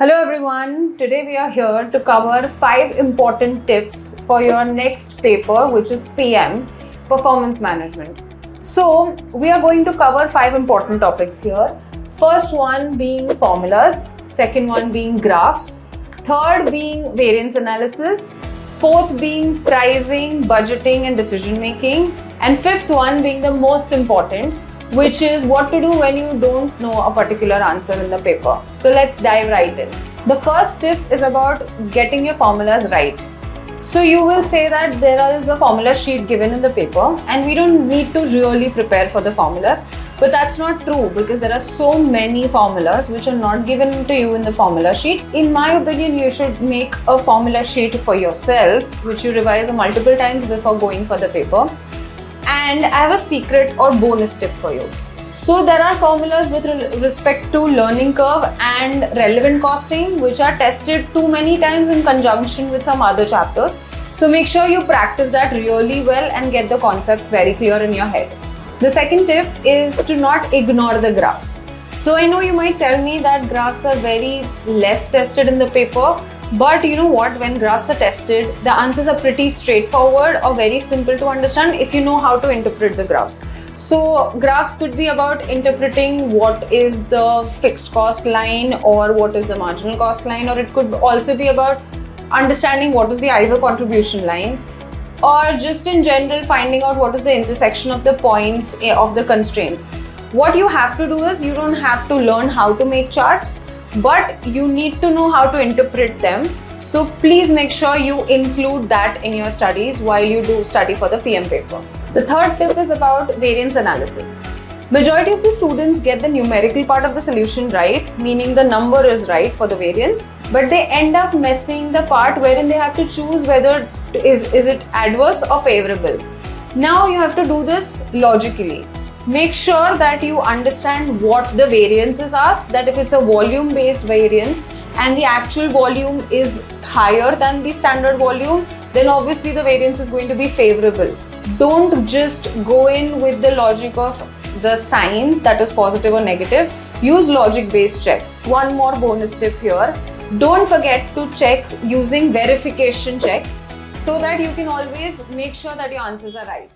Hello everyone, today we are here to cover 5 important tips for your next paper, which is PM, Performance Management. So we are going to cover 5 important topics here. First one being formulas, second one being graphs, third being variance analysis, fourth being pricing, budgeting and decision making, and fifth one being the most important, which is what to do when you don't know a particular answer in the paper. So let's dive right in. The first tip is about getting your formulas right. So you will say that there is a formula sheet given in the paper and we don't need to really prepare for the formulas. But that's not true because there are so many formulas which are not given to you in the formula sheet. In my opinion, you should make a formula sheet for yourself, which you revise multiple times before going for the paper. And I have a secret or bonus tip for you. So there are formulas with respect to learning curve and relevant costing, which are tested too many times in conjunction with some other chapters. So make sure you practice that really well and get the concepts very clear in your head. The second tip is to not ignore the graphs. So I know you might tell me that graphs are very less tested in the paper, but you know what, when graphs are tested, the answers are pretty straightforward or very simple to understand if you know how to interpret the graphs. So graphs could be about interpreting what is the fixed cost line or what is the marginal cost line, or it could also be about understanding what is the ISO contribution line, or just in general finding out what is the intersection of the points of the constraints. What you have to do is you don't have to learn how to make charts, but you need to know how to interpret them. So please make sure you include that in your studies while you do study for the PM paper. The third tip is about variance analysis. Majority of the students get the numerical part of the solution right, meaning the number is right for the variance, but they end up missing the part wherein they have to choose whether is it adverse or favorable. Now you have to do this logically. Make sure that you understand what the variance is asked, that if it's a volume-based variance and the actual volume is higher than the standard volume, then obviously the variance is going to be favorable. Don't just go in with the logic of the signs, that is positive or negative. Use logic-based checks. One more bonus tip here. Don't forget to check using verification checks so that you can always make sure that your answers are right.